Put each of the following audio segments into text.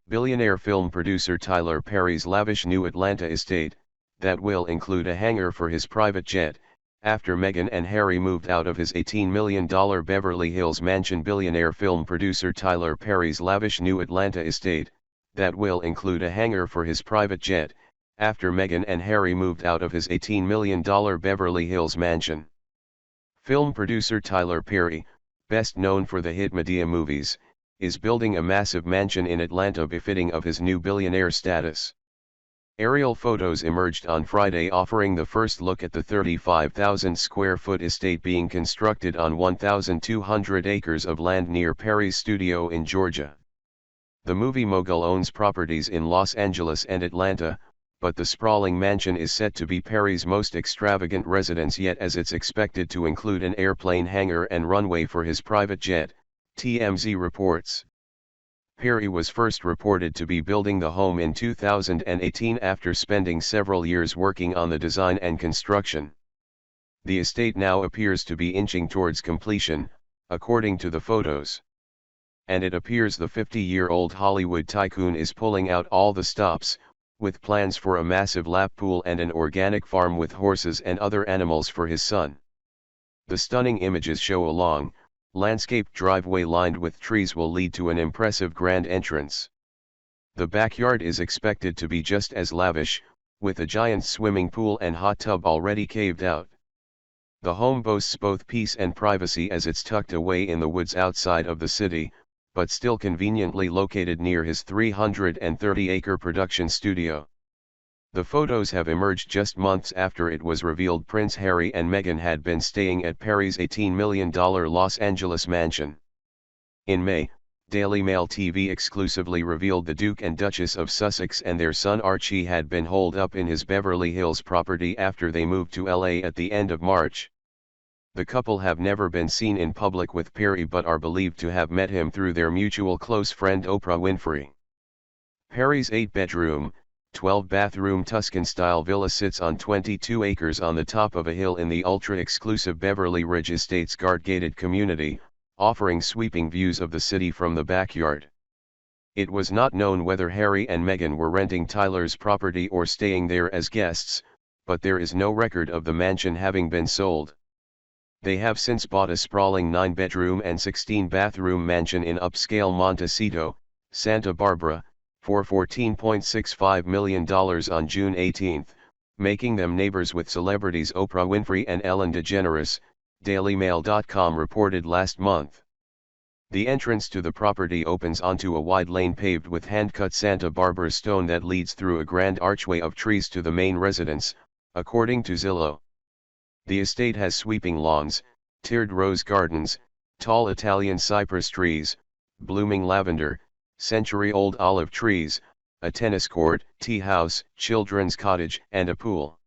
Billionaire film producer Tyler Perry's lavish new Atlanta estate, that will include a hangar for his private jet, after Meghan and Harry moved out of his $18 million Beverly Hills mansion. Billionaire film producer Tyler Perry's lavish new Atlanta estate, that will include a hangar for his private jet, after Meghan and Harry moved out of his $18 million Beverly Hills mansion. Film producer Tyler Perry, best known for the hit Medea movies, is building a massive mansion in Atlanta befitting of his new billionaire status. Aerial photos emerged on Friday offering the first look at the 35,000 square foot estate being constructed on 1,200 acres of land near Perry's studio in Georgia. The movie mogul owns properties in Los Angeles and Atlanta, but the sprawling mansion is set to be Perry's most extravagant residence yet, as it's expected to include an airplane hangar and runway for his private jet, TMZ reports. Perry was first reported to be building the home in 2018 after spending several years working on the design and construction. The estate now appears to be inching towards completion, according to the photos. And it appears the 50-year-old Hollywood tycoon is pulling out all the stops, with plans for a massive lap pool and an organic farm with horses and other animals for his son. The stunning images show a long, landscaped driveway lined with trees will lead to an impressive grand entrance. The backyard is expected to be just as lavish, with a giant swimming pool and hot tub already caved out. The home boasts both peace and privacy as it's tucked away in the woods outside of the city, but still conveniently located near his 330-acre production studio. The photos have emerged just months after it was revealed Prince Harry and Meghan had been staying at Perry's $18 million Los Angeles mansion. In May, Daily Mail TV exclusively revealed the Duke and Duchess of Sussex and their son Archie had been holed up in his Beverly Hills property after they moved to LA at the end of March. The couple have never been seen in public with Perry but are believed to have met him through their mutual close friend Oprah Winfrey. Perry's 8-bedroom, 12-bathroom Tuscan-style villa sits on 22 acres on the top of a hill in the ultra-exclusive Beverly Ridge Estates guard-gated community, offering sweeping views of the city from the backyard. It was not known whether Harry and Meghan were renting Tyler's property or staying there as guests, but there is no record of the mansion having been sold. They have since bought a sprawling 9-bedroom and 16-bathroom mansion in upscale Montecito, Santa Barbara, for $14.65 million on June 18, making them neighbors with celebrities Oprah Winfrey and Ellen DeGeneres, DailyMail.com reported last month. The entrance to the property opens onto a wide lane paved with hand-cut Santa Barbara stone that leads through a grand archway of trees to the main residence, according to Zillow. The estate has sweeping lawns, tiered rose gardens, tall Italian cypress trees, blooming lavender, century-old olive trees, a tennis court, tea house, children's cottage, and a pool.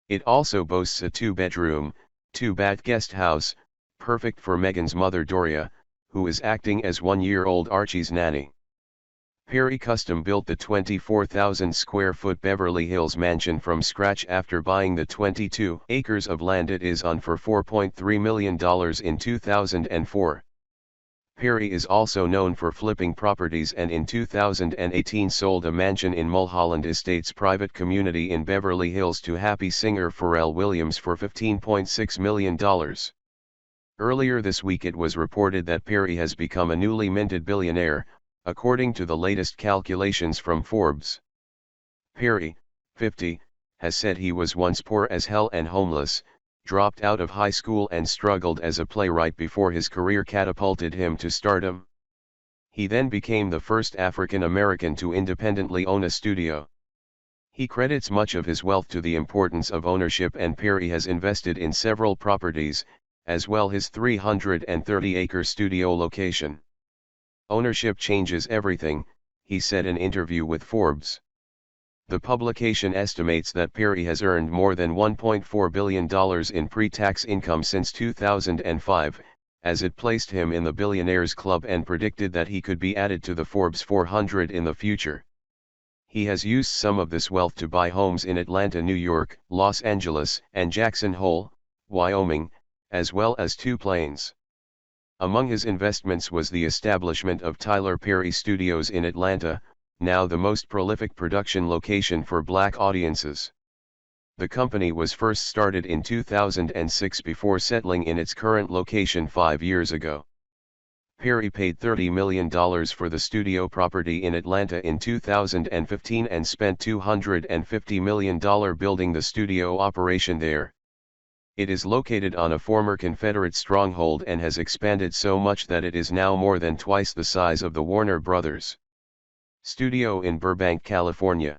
It also boasts a 2-bedroom, 2-bath guest house, perfect for Meghan's mother Doria, who is acting as 1-year-old Archie's nanny. Perry custom-built the 24,000 square foot Beverly Hills mansion from scratch after buying the 22 acres of land it is on for $4.3 million in 2004. Perry is also known for flipping properties and in 2018 sold a mansion in Mulholland Estates private community in Beverly Hills to happy singer Pharrell Williams for $15.6 million. Earlier this week it was reported that Perry has become a newly minted billionaire, according to the latest calculations from Forbes. Perry, 50, has said he was once poor as hell and homeless, dropped out of high school and struggled as a playwright before his career catapulted him to stardom. He then became the first African American to independently own a studio. He credits much of his wealth to the importance of ownership, and Perry has invested in several properties, as well his 330-acre studio location. Ownership changes everything, he said in an interview with Forbes. The publication estimates that Perry has earned more than $1.4 billion in pre-tax income since 2005, as it placed him in the Billionaires Club and predicted that he could be added to the Forbes 400 in the future. He has used some of this wealth to buy homes in Atlanta, New York, Los Angeles, and Jackson Hole, Wyoming, as well as 2 planes. Among his investments was the establishment of Tyler Perry Studios in Atlanta, now the most prolific production location for black audiences. The company was first started in 2006 before settling in its current location 5 years ago. Perry paid $30 million for the studio property in Atlanta in 2015 and spent $250 million building the studio operation there. It is located on a former Confederate stronghold and has expanded so much that it is now more than twice the size of the Warner Brothers studio in Burbank, California.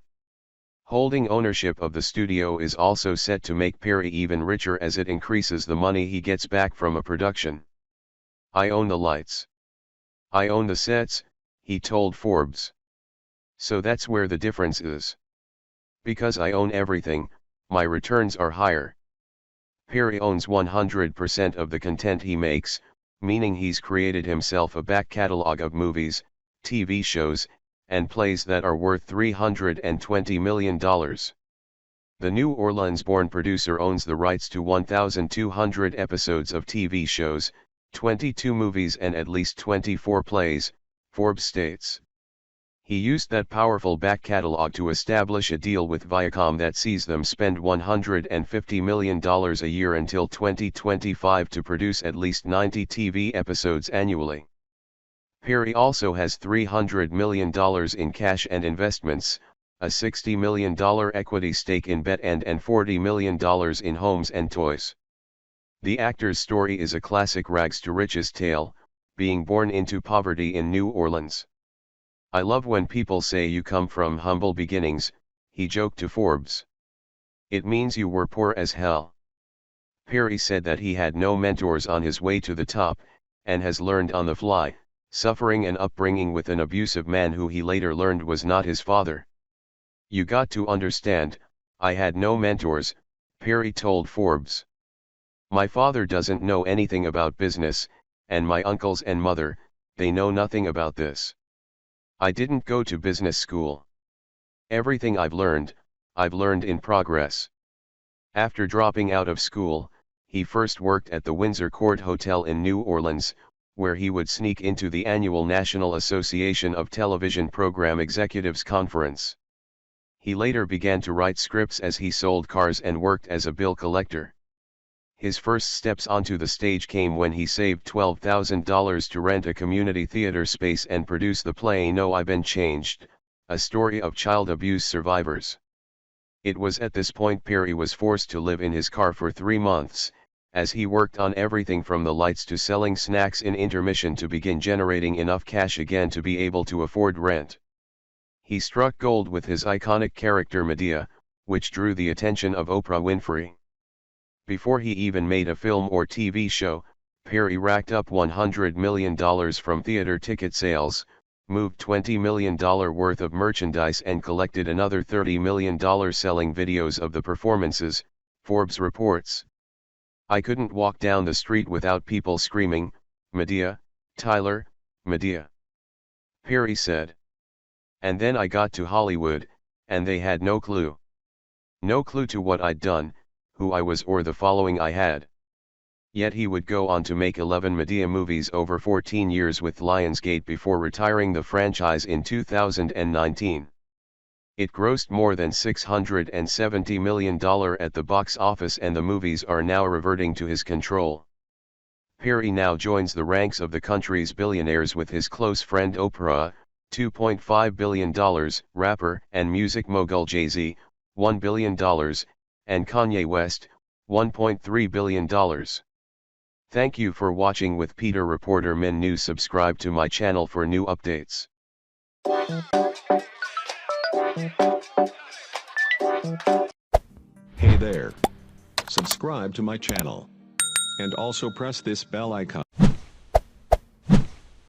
Holding ownership of the studio is also set to make Perry even richer as it increases the money he gets back from a production. "I own the lights. I own the sets," he told Forbes. "So that's where the difference is. Because I own everything, my returns are higher." Perry owns 100% of the content he makes, meaning he's created himself a back catalog of movies, TV shows, and plays that are worth $320 million. The New Orleans-born producer owns the rights to 1,200 episodes of TV shows, 22 movies and at least 24 plays, Forbes states. He used that powerful back catalog to establish a deal with Viacom that sees them spend $150 million a year until 2025 to produce at least 90 TV episodes annually. Perry also has $300 million in cash and investments, a $60 million equity stake in BetAnd and $40 million in homes and toys. The actor's story is a classic rags-to-riches tale, being born into poverty in New Orleans. "I love when people say you come from humble beginnings," he joked to Forbes. "It means you were poor as hell." Perry said that he had no mentors on his way to the top, and has learned on the fly, suffering an upbringing with an abusive man who he later learned was not his father. "You got to understand, I had no mentors," Perry told Forbes. "My father doesn't know anything about business, and my uncles and mother, they know nothing about this. I didn't go to business school. Everything I've learned in progress." After dropping out of school, he first worked at the Windsor Court Hotel in New Orleans, where he would sneak into the annual National Association of Television Program Executives Conference. He later began to write scripts as he sold cars and worked as a bill collector. His first steps onto the stage came when he saved $12,000 to rent a community theater space and produce the play No, I've Been Changed, a story of child abuse survivors. It was at this point Perry was forced to live in his car for 3 months, as he worked on everything from the lights to selling snacks in intermission to begin generating enough cash again to be able to afford rent. He struck gold with his iconic character Medea, which drew the attention of Oprah Winfrey. Before he even made a film or TV show, Perry racked up $100 million from theater ticket sales, moved $20 million worth of merchandise and collected another $30 million selling videos of the performances, Forbes reports. "I couldn't walk down the street without people screaming, 'Medea, Tyler, Medea,'" Perry said. "And then I got to Hollywood, and they had no clue. No clue to what I'd done, who I was or the following I had." Yet he would go on to make 11 Medea movies over 14 years with Lionsgate before retiring the franchise in 2019. It grossed more than $670 million at the box office and the movies are now reverting to his control. Perry now joins the ranks of the country's billionaires with his close friend Oprah, $2.5 billion, rapper and music mogul Jay-Z, $1 billion, and Kanye West, $1.3 billion. Thank you for watching with Peter Reporter Min News. Subscribe to my channel for new updates. Hey there. Subscribe to my channel. And also press this bell icon.